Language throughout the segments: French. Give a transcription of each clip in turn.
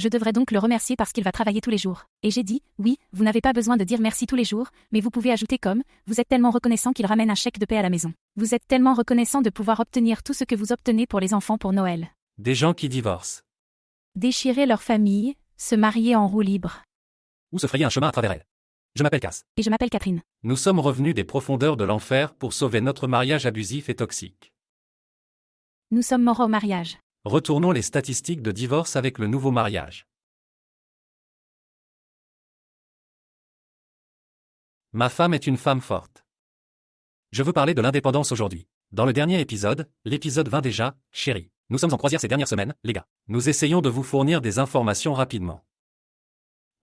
Je devrais donc le remercier parce qu'il va travailler tous les jours. Et j'ai dit, oui, vous n'avez pas besoin de dire merci tous les jours, mais vous pouvez ajouter comme, vous êtes tellement reconnaissant qu'il ramène un chèque de paix à la maison. Vous êtes tellement reconnaissant de pouvoir obtenir tout ce que vous obtenez pour les enfants pour Noël. Des gens qui divorcent. Déchirer leur famille, se marier en roue libre. Ou se frayer un chemin à travers elle. Je m'appelle Cass. Et je m'appelle Catherine. Nous sommes revenus des profondeurs de l'enfer pour sauver notre mariage abusif et toxique. Nous sommes morts au mariage. Retournons les statistiques de divorce avec le nouveau mariage. Ma femme est une femme forte. Je veux parler de l'indépendance aujourd'hui. Dans le dernier épisode, l'épisode 20 déjà, chérie. Nous sommes en croisière ces dernières semaines, les gars. Nous essayons de vous fournir des informations rapidement.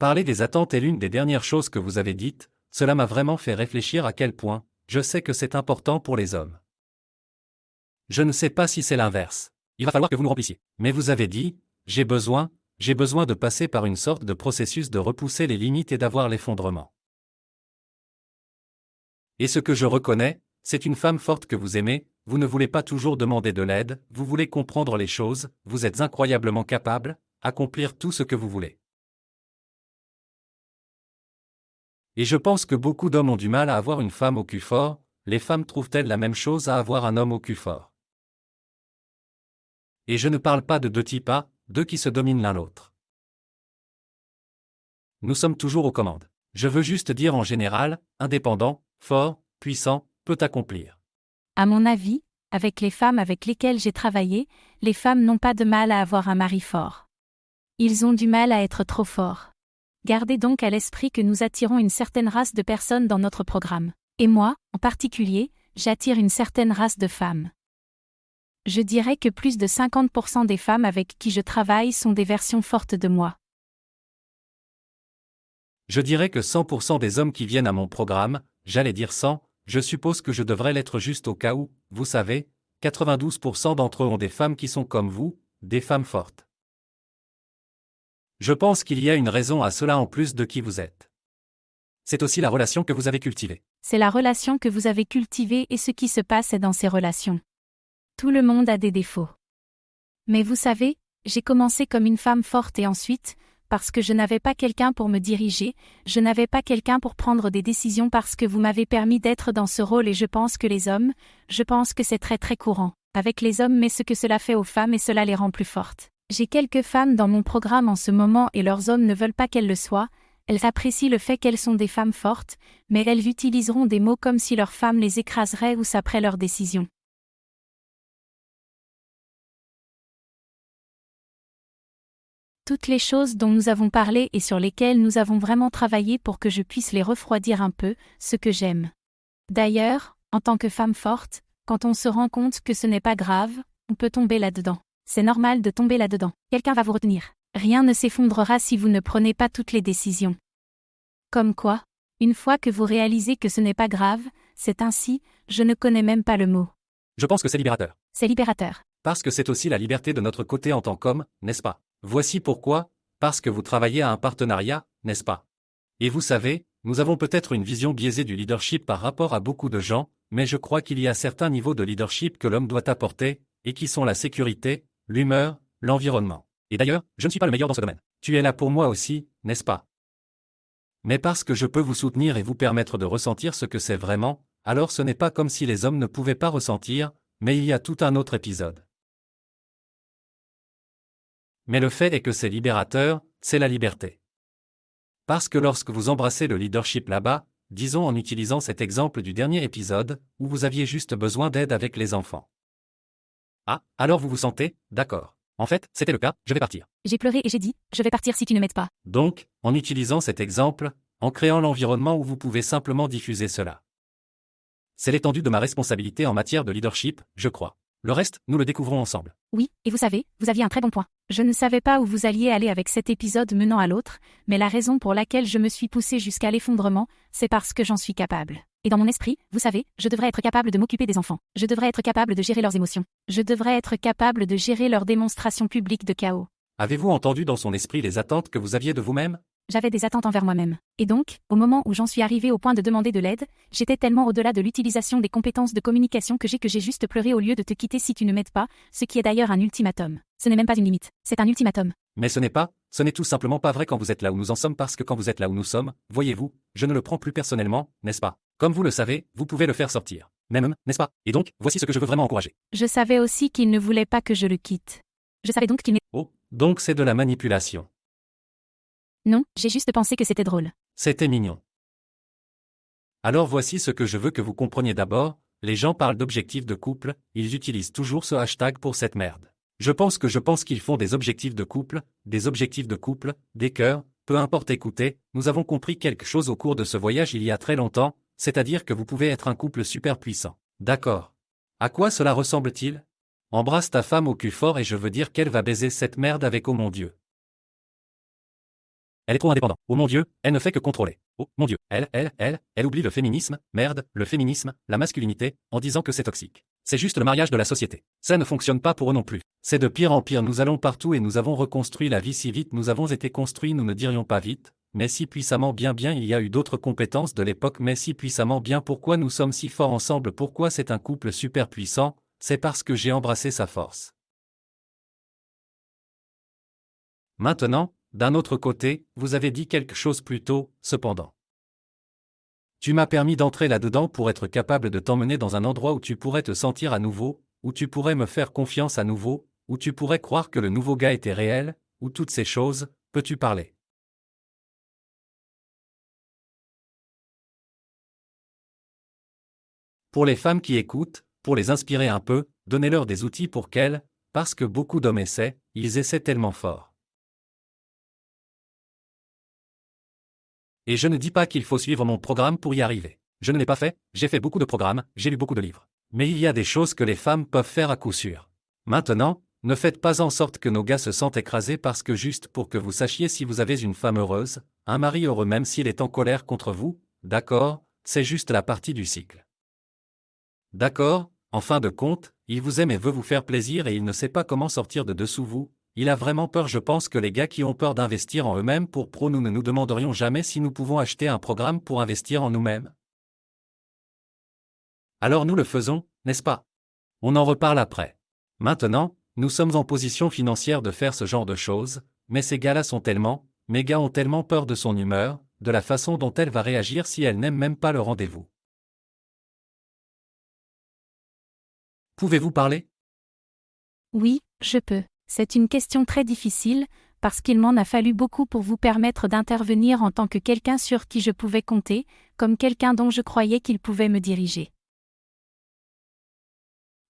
Parler des attentes est l'une des dernières choses que vous avez dites, cela m'a vraiment fait réfléchir à quel point, je sais que c'est important pour les hommes. Je ne sais pas si c'est l'inverse. Il va falloir que vous nous remplissiez. Mais vous avez dit, j'ai besoin de passer par une sorte de processus de repousser les limites et d'avoir l'effondrement. Et ce que je reconnais, c'est une femme forte que vous aimez, vous ne voulez pas toujours demander de l'aide, vous voulez comprendre les choses, vous êtes incroyablement capable, accomplir tout ce que vous voulez. Et je pense que beaucoup d'hommes ont du mal à avoir une femme au cul fort, les femmes trouvent-elles la même chose à avoir un homme au cul fort? Et je ne parle pas de deux types A, deux qui se dominent l'un l'autre. Nous sommes toujours aux commandes. Je veux juste dire en général, indépendant, fort, puissant, peut accomplir. À mon avis, avec les femmes avec lesquelles j'ai travaillé, les femmes n'ont pas de mal à avoir un mari fort. Ils ont du mal à être trop forts. Gardez donc à l'esprit que nous attirons une certaine race de personnes dans notre programme. Et moi, en particulier, j'attire une certaine race de femmes. Je dirais que plus de 50% des femmes avec qui je travaille sont des versions fortes de moi. Je dirais que 100% des hommes qui viennent à mon programme, j'allais dire 100, je suppose que je devrais l'être juste au cas où, vous savez, 92% d'entre eux ont des femmes qui sont comme vous, des femmes fortes. Je pense qu'il y a une raison à cela en plus de qui vous êtes. C'est aussi la relation que vous avez cultivée. C'est la relation que vous avez cultivée et ce qui se passe dans ces relations. Tout le monde a des défauts. Mais vous savez, j'ai commencé comme une femme forte et ensuite, parce que je n'avais pas quelqu'un pour me diriger, je n'avais pas quelqu'un pour prendre des décisions parce que vous m'avez permis d'être dans ce rôle et je pense que c'est très très courant, avec les hommes mais ce que cela fait aux femmes et cela les rend plus fortes. J'ai quelques femmes dans mon programme en ce moment et leurs hommes ne veulent pas qu'elles le soient, elles apprécient le fait qu'elles sont des femmes fortes, mais elles utiliseront des mots comme si leur femme les écraserait ou saperait leurs décisions. Toutes les choses dont nous avons parlé et sur lesquelles nous avons vraiment travaillé pour que je puisse les refroidir un peu, ce que j'aime. D'ailleurs, en tant que femme forte, quand on se rend compte que ce n'est pas grave, on peut tomber là-dedans. C'est normal de tomber là-dedans. Quelqu'un va vous retenir. Rien ne s'effondrera si vous ne prenez pas toutes les décisions. Comme quoi, une fois que vous réalisez que ce n'est pas grave, c'est ainsi, je ne connais même pas le mot. Je pense que c'est libérateur. C'est libérateur. Parce que c'est aussi la liberté de notre côté en tant qu'homme, n'est-ce pas? Voici pourquoi, parce que vous travaillez à un partenariat, n'est-ce pas? Et vous savez, nous avons peut-être une vision biaisée du leadership par rapport à beaucoup de gens, mais je crois qu'il y a certains niveaux de leadership que l'homme doit apporter, et qui sont la sécurité, l'humeur, l'environnement. Et d'ailleurs, je ne suis pas le meilleur dans ce domaine. Tu es là pour moi aussi, n'est-ce pas? Mais parce que je peux vous soutenir et vous permettre de ressentir ce que c'est vraiment, alors ce n'est pas comme si les hommes ne pouvaient pas ressentir, mais il y a tout un autre épisode. Mais le fait est que c'est libérateur, c'est la liberté. Parce que lorsque vous embrassez le leadership là-bas, disons en utilisant cet exemple du dernier épisode, où vous aviez juste besoin d'aide avec les enfants. Ah, alors vous vous sentez, d'accord. En fait, c'était le cas, je vais partir. J'ai pleuré et j'ai dit, je vais partir si tu ne m'aides pas. Donc, en utilisant cet exemple, en créant l'environnement où vous pouvez simplement diffuser cela. C'est l'étendue de ma responsabilité en matière de leadership, je crois. Le reste, nous le découvrons ensemble. Oui, et vous savez, vous aviez un très bon point. Je ne savais pas où vous alliez aller avec cet épisode menant à l'autre, mais la raison pour laquelle je me suis poussée jusqu'à l'effondrement, c'est parce que j'en suis capable. Et dans mon esprit, vous savez, je devrais être capable de m'occuper des enfants. Je devrais être capable de gérer leurs émotions. Je devrais être capable de gérer leurs démonstrations publiques de chaos. Avez-vous entendu dans son esprit les attentes que vous aviez de vous-même? J'avais des attentes envers moi-même. Et donc, au moment où j'en suis arrivée au point de demander de l'aide, j'étais tellement au-delà de l'utilisation des compétences de communication que j'ai juste pleuré au lieu de te quitter si tu ne m'aides pas, ce qui est d'ailleurs un ultimatum. Ce n'est même pas une limite, c'est un ultimatum. Mais ce n'est tout simplement pas vrai quand vous êtes là où nous en sommes parce que quand vous êtes là où nous sommes, voyez-vous, je ne le prends plus personnellement, n'est-ce pas? Comme vous le savez, vous pouvez le faire sortir. Même, n'est-ce pas? Et donc, voici ce que je veux vraiment encourager. Je savais aussi qu'il ne voulait pas que je le quitte. Je savais donc qu'il n'est... Oh, donc c'est de la manipulation. Non, j'ai juste pensé que c'était drôle. C'était mignon. Alors voici ce que je veux que vous compreniez d'abord, les gens parlent d'objectifs de couple, ils utilisent toujours ce hashtag pour cette merde. Je pense qu'ils font des objectifs de couple, des cœurs, peu importe. Écoutez, nous avons compris quelque chose au cours de ce voyage il y a très longtemps, c'est-à-dire que vous pouvez être un couple super puissant. D'accord. À quoi cela ressemble-t-il? Embrasse ta femme au cul fort et je veux dire qu'elle va baiser cette merde avec oh mon Dieu. Elle est trop indépendante. Oh mon Dieu, elle ne fait que contrôler. Oh mon Dieu, elle oublie le féminisme, merde, le féminisme, la masculinité, en disant que c'est toxique. C'est juste le mariage de la société. Ça ne fonctionne pas pour eux non plus. C'est de pire en pire, nous allons partout et nous avons reconstruit la vie si vite, nous avons été construits, nous ne dirions pas vite, mais si puissamment bien, il y a eu d'autres compétences de l'époque, mais si puissamment bien. Pourquoi nous sommes si forts ensemble? Pourquoi c'est un couple super puissant? C'est parce que j'ai embrassé sa force. Maintenant, d'un autre côté, vous avez dit quelque chose plus tôt, cependant. Tu m'as permis d'entrer là-dedans pour être capable de t'emmener dans un endroit où tu pourrais te sentir à nouveau, où tu pourrais me faire confiance à nouveau, où tu pourrais croire que le nouveau gars était réel, où toutes ces choses, peux-tu parler? Pour les femmes qui écoutent, pour les inspirer un peu, donnez-leur des outils pour qu'elles, parce que beaucoup d'hommes essaient, ils essaient tellement fort. Et je ne dis pas qu'il faut suivre mon programme pour y arriver. Je ne l'ai pas fait, j'ai fait beaucoup de programmes, j'ai lu beaucoup de livres. Mais il y a des choses que les femmes peuvent faire à coup sûr. Maintenant, ne faites pas en sorte que nos gars se sentent écrasés parce que juste pour que vous sachiez si vous avez une femme heureuse, un mari heureux même s'il est en colère contre vous, d'accord, c'est juste la partie du cycle. D'accord, en fin de compte, il vous aime et veut vous faire plaisir et il ne sait pas comment sortir de dessous vous. Il a vraiment peur. Je pense que les gars qui ont peur d'investir en eux-mêmes pour pro, nous ne nous demanderions jamais si nous pouvons acheter un programme pour investir en nous-mêmes. Alors nous le faisons, n'est-ce pas? On en reparle après. Maintenant, nous sommes en position financière de faire ce genre de choses, mais ces gars-là mes gars ont tellement peur de son humeur, de la façon dont elle va réagir si elle n'aime même pas le rendez-vous. Pouvez-vous parler? Oui, je peux. C'est une question très difficile, parce qu'il m'en a fallu beaucoup pour vous permettre d'intervenir en tant que quelqu'un sur qui je pouvais compter, comme quelqu'un dont je croyais qu'il pouvait me diriger.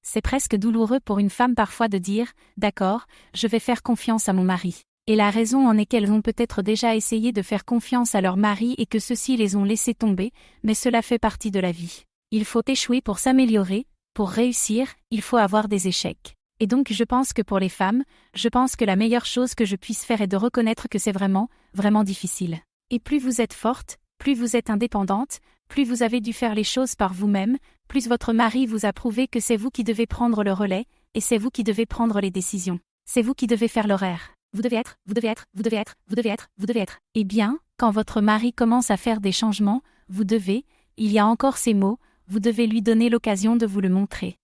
C'est presque douloureux pour une femme parfois de dire « D'accord, je vais faire confiance à mon mari ». Et la raison en est qu'elles ont peut-être déjà essayé de faire confiance à leur mari et que ceux-ci les ont laissés tomber, mais cela fait partie de la vie. Il faut échouer pour s'améliorer, pour réussir, il faut avoir des échecs. Et donc je pense que pour les femmes, je pense que la meilleure chose que je puisse faire est de reconnaître que c'est vraiment, vraiment difficile. Et plus vous êtes forte, plus vous êtes indépendante, plus vous avez dû faire les choses par vous-même, plus votre mari vous a prouvé que c'est vous qui devez prendre le relais, et c'est vous qui devez prendre les décisions. C'est vous qui devez faire l'horaire. Vous devez être. Eh bien, quand votre mari commence à faire des changements, vous devez, il y a encore ces mots, vous devez lui donner l'occasion de vous le montrer.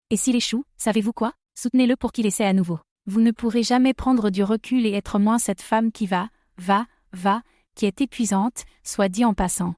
Et s'il échoue, savez-vous quoi? Soutenez-le pour qu'il essaie à nouveau. Vous ne pourrez jamais prendre du recul et être moins cette femme qui va, qui est épuisante, soit dit en passant.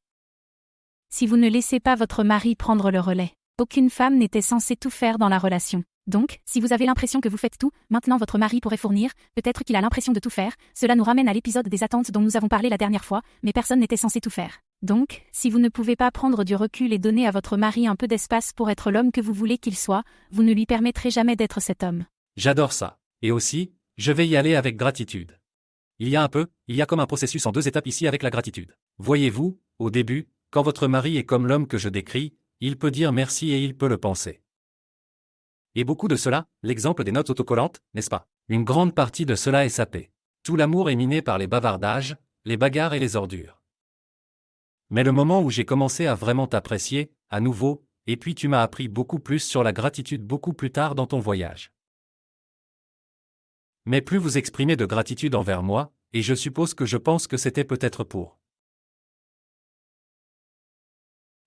Si vous ne laissez pas votre mari prendre le relais, aucune femme n'était censée tout faire dans la relation. Donc, si vous avez l'impression que vous faites tout, maintenant votre mari pourrait fournir, peut-être qu'il a l'impression de tout faire, cela nous ramène à l'épisode des attentes dont nous avons parlé la dernière fois, mais personne n'était censé tout faire. Donc, si vous ne pouvez pas prendre du recul et donner à votre mari un peu d'espace pour être l'homme que vous voulez qu'il soit, vous ne lui permettrez jamais d'être cet homme. J'adore ça. Et aussi, je vais y aller avec gratitude. Il y a comme un processus en 2 étapes ici avec la gratitude. Voyez-vous, au début, quand votre mari est comme l'homme que je décris, il peut dire merci et il peut le penser. Et beaucoup de cela, l'exemple des notes autocollantes, n'est-ce pas? Une grande partie de cela est sapé. Tout l'amour est miné par les bavardages, les bagarres et les ordures. Mais le moment où j'ai commencé à vraiment t'apprécier, à nouveau, et puis tu m'as appris beaucoup plus sur la gratitude beaucoup plus tard dans ton voyage. Mais plus vous exprimez de gratitude envers moi, et je suppose que je pense que c'était peut-être pour.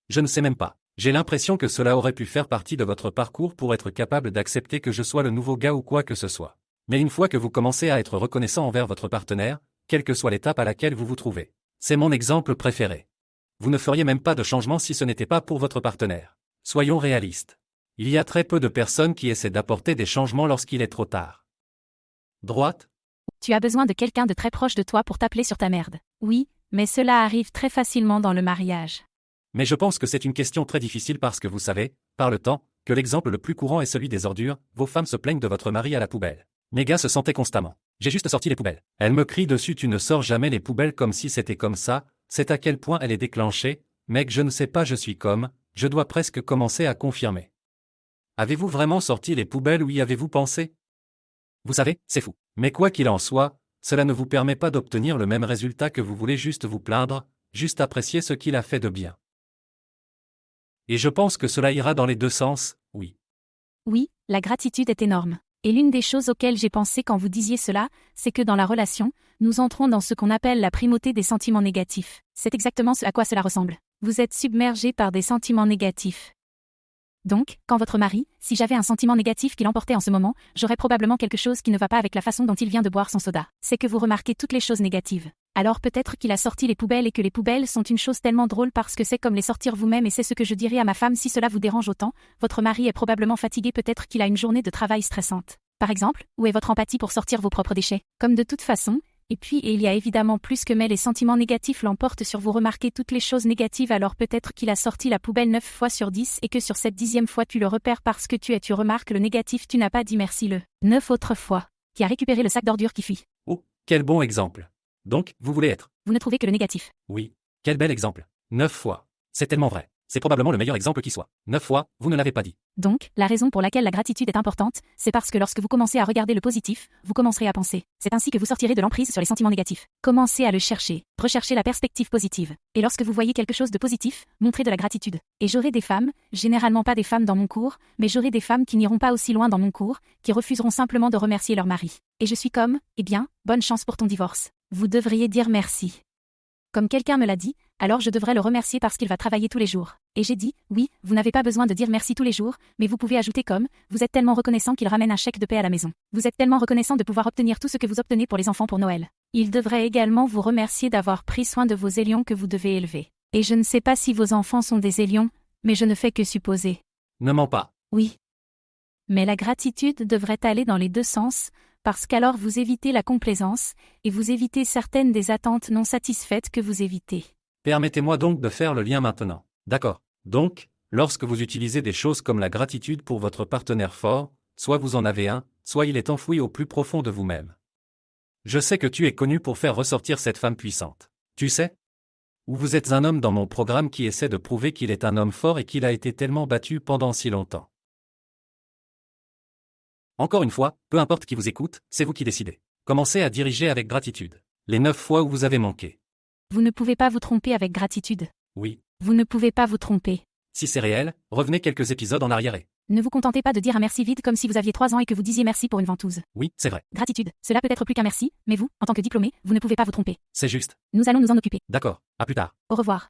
Je ne sais même pas. J'ai l'impression que cela aurait pu faire partie de votre parcours pour être capable d'accepter que je sois le nouveau gars ou quoi que ce soit. Mais une fois que vous commencez à être reconnaissant envers votre partenaire, quelle que soit l'étape à laquelle vous vous trouvez. C'est mon exemple préféré. Vous ne feriez même pas de changement si ce n'était pas pour votre partenaire. Soyons réalistes. Il y a très peu de personnes qui essaient d'apporter des changements lorsqu'il est trop tard. Droite? Tu as besoin de quelqu'un de très proche de toi pour t'appeler sur ta merde. Oui, mais cela arrive très facilement dans le mariage. Mais je pense que c'est une question très difficile parce que vous savez, par le temps, que l'exemple le plus courant est celui des ordures, vos femmes se plaignent de votre mari à la poubelle. Mes gars se sentaient constamment. J'ai juste sorti les poubelles. Elle me crie dessus, tu ne sors jamais les poubelles, comme si c'était comme ça, c'est à quel point elle est déclenchée, mec, je ne sais pas, je suis comme, je dois presque commencer à confirmer. Avez-vous vraiment sorti les poubelles ou y avez-vous pensé? Vous savez, c'est fou. Mais quoi qu'il en soit, cela ne vous permet pas d'obtenir le même résultat que vous voulez, juste vous plaindre, juste apprécier ce qu'il a fait de bien. Et je pense que cela ira dans les deux sens, oui. Oui, la gratitude est énorme. Et l'une des choses auxquelles j'ai pensé quand vous disiez cela, c'est que dans la relation, nous entrons dans ce qu'on appelle la primauté des sentiments négatifs. C'est exactement ce à quoi cela ressemble. Vous êtes submergé par des sentiments négatifs. Donc, quand votre mari, si j'avais un sentiment négatif qui l'emportait en ce moment, j'aurais probablement quelque chose qui ne va pas avec la façon dont il vient de boire son soda. C'est que vous remarquez toutes les choses négatives. Alors peut-être qu'il a sorti les poubelles et que les poubelles sont une chose tellement drôle parce que c'est comme les sortir vous-même et c'est ce que je dirais à ma femme si cela vous dérange autant. Votre mari est probablement fatigué, peut-être qu'il a une journée de travail stressante. Par exemple, où est votre empathie pour sortir vos propres déchets? Comme de toute façon. Et il y a évidemment plus que mais les sentiments négatifs l'emportent sur vous, remarquez toutes les choses négatives, alors peut-être qu'il a sorti la poubelle 9 fois sur 10 et que sur cette 10e fois tu le repères parce que tu remarques le négatif, tu n'as pas dit merci le 9 autres fois, qui a récupéré le sac d'ordures qui fuit. Oh, quel bon exemple. Donc, vous voulez être? Vous ne trouvez que le négatif. Oui. Quel bel exemple. 9 fois. C'est tellement vrai. C'est probablement le meilleur exemple qui soit. 9 fois, vous ne l'avez pas dit. Donc, la raison pour laquelle la gratitude est importante, c'est parce que lorsque vous commencez à regarder le positif, vous commencerez à penser. C'est ainsi que vous sortirez de l'emprise sur les sentiments négatifs. Commencez à le chercher. Recherchez la perspective positive. Et lorsque vous voyez quelque chose de positif, montrez de la gratitude. Et j'aurai des femmes, généralement pas des femmes dans mon cours, mais j'aurai des femmes qui n'iront pas aussi loin dans mon cours, qui refuseront simplement de remercier leur mari. Et je suis comme, eh bien, bonne chance pour ton divorce. Vous devriez dire merci. Comme quelqu'un me l'a dit, alors je devrais le remercier parce qu'il va travailler tous les jours. Et j'ai dit, oui, vous n'avez pas besoin de dire merci tous les jours, mais vous pouvez ajouter comme, vous êtes tellement reconnaissant qu'il ramène un chèque de paix à la maison. Vous êtes tellement reconnaissant de pouvoir obtenir tout ce que vous obtenez pour les enfants pour Noël. Il devrait également vous remercier d'avoir pris soin de vos élions que vous devez élever. Et je ne sais pas si vos enfants sont des élions, mais je ne fais que supposer. Ne mens pas. Oui. Mais la gratitude devrait aller dans les deux sens, parce qu'alors vous évitez la complaisance, et vous évitez certaines des attentes non satisfaites que vous évitez. Permettez-moi donc de faire le lien maintenant. D'accord. Donc, lorsque vous utilisez des choses comme la gratitude pour votre partenaire fort, soit vous en avez un, soit il est enfoui au plus profond de vous-même. Je sais que tu es connu pour faire ressortir cette femme puissante. Tu sais? Ou vous êtes un homme dans mon programme qui essaie de prouver qu'il est un homme fort et qu'il a été tellement battu pendant si longtemps. Encore une fois, peu importe qui vous écoute, c'est vous qui décidez. Commencez à diriger avec gratitude. Les 9 fois où vous avez manqué. Vous ne pouvez pas vous tromper avec gratitude. Oui. Vous ne pouvez pas vous tromper. Si c'est réel, revenez quelques épisodes en arrière. Ne vous contentez pas de dire un merci vide comme si vous aviez 3 ans et que vous disiez merci pour une ventouse. Oui, c'est vrai. Gratitude, cela peut être plus qu'un merci, mais vous, en tant que diplômé, vous ne pouvez pas vous tromper. C'est juste. Nous allons nous en occuper. D'accord. À plus tard. Au revoir.